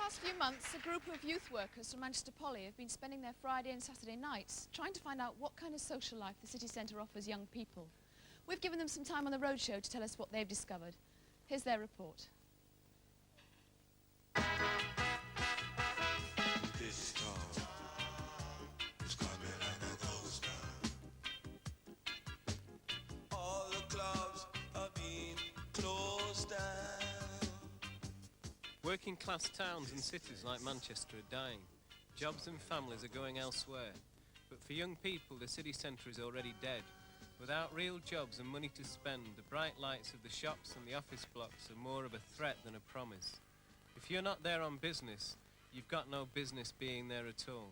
past few months, a group of youth workers from Manchester Poly have been spending their Friday and Saturday nights trying to find out what kind of social life the city centre offers young people. We've given them some time on the roadshow to tell us what they've discovered. Here's their report. This town is coming like a ghost town. All the clubs are being closed down. Working class towns and cities like Manchester are dying. Jobs and families are going elsewhere. But for young people, the city centre is already dead. Without real jobs and money to spend, the bright lights of the shops and the office blocks are more of a threat than a promise. If you're not there on business, you've got no business being there at all.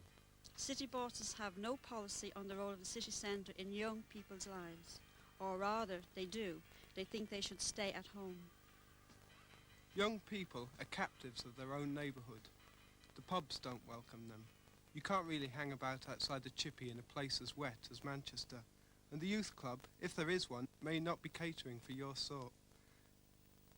City bosses have no policy on the role of the city centre in young people's lives. Or rather, they do. They think they should stay at home. Young people are captives of their own neighbourhood. The pubs don't welcome them. You can't really hang about outside the chippy in a place as wet as Manchester. And the youth club, if there is one, may not be catering for your sort.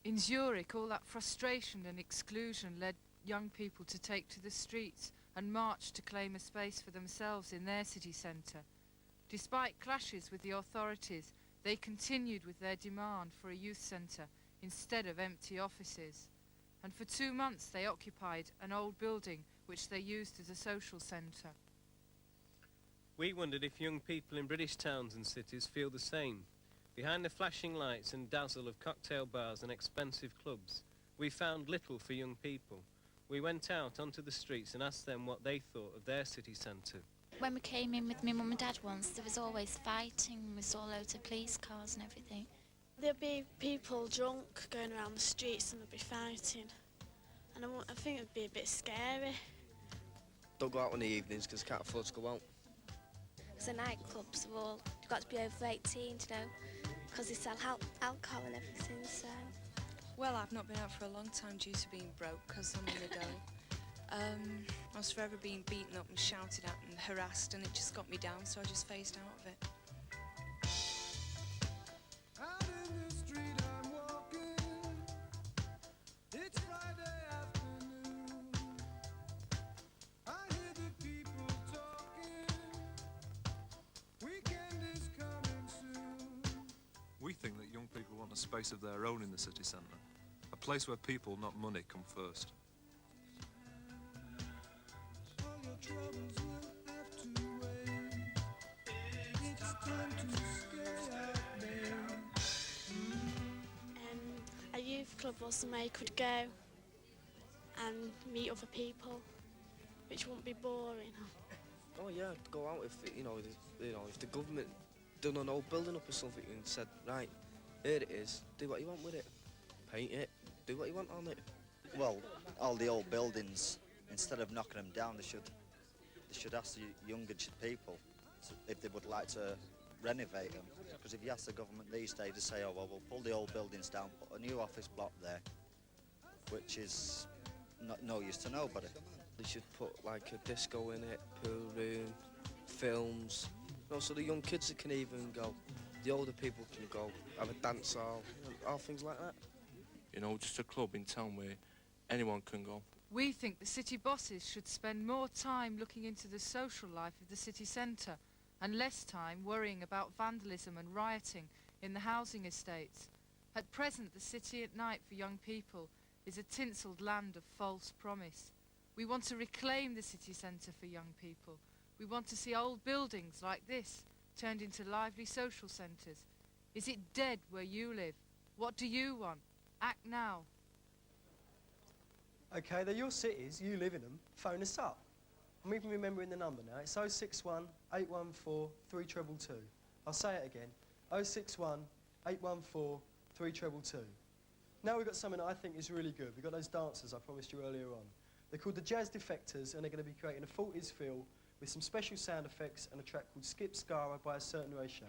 In Zurich, all that frustration and exclusion led young people to take to the streets and march to claim a space for themselves in their city centre. Despite clashes with the authorities, they continued with their demand for a youth centre instead of empty offices. And for 2 months they occupied an old building which they used as a social centre. We wondered if young people in British towns and cities feel the same. Behind the flashing lights and dazzle of cocktail bars and expensive clubs, we found little for young people. We went out onto the streets and asked them what they thought of their city centre. When we came in with my mum and dad once, there was always fighting, we saw loads of police cars and everything. There'll be people drunk going around the streets and they'll be fighting. And I think it'd be a bit scary. Don't go out in the evenings because can't afford to go out. The nightclubs have all got to be over 18, you know, because they sell alcohol and everything, so... Well, I've not been out for a long time due to being broke because I'm in the dough. I was forever being beaten up and shouted at and harassed, and it just got me down, so I just phased out of it. Out in the street I'm walking. It's Friday afternoon. I hear the people talking. Weekend is coming soon. We think that young people want a space of their own in the city centre. A place where people, not money, come first. All your troubles will have to wait. It's time to stay out there. A youth club or somewhere you could go and meet other people, which won't be boring. Oh yeah, go out if if the government done an old building up or something and said, right, here it is, do what you want with it, paint it, do what you want on it. Well, all the old buildings, instead of knocking them down, they should ask the younger people if they would like to renovate them. Because if you ask the government these days to say, oh well, we'll pull the old buildings down, put a new office block there, which is no use to nobody. They should put like a disco in it, pool room, films, so the young kids can even go, the older people can go, have a dance hall, all things like that. You know, just a club in town where anyone can go. We think the city bosses should spend more time looking into the social life of the city centre and less time worrying about vandalism and rioting in the housing estates. At present, the city at night for young people is a tinselled land of false promise. We want to reclaim the city centre for young people. We want to see old buildings like this turned into lively social centres. Is it dead where you live? What do you want? Act now. OK, they're your cities, you live in them, phone us up. I'm even remembering the number now. It's 061 814 3222. I'll say it again. 061 814 3222. Now we've got something that I think is really good. We've got those dancers I promised you earlier on. They're called the Jazz Defectors, and they're going to be creating a 40s feel with some special sound effects and a track called Skip Skara by a Certain Ratio.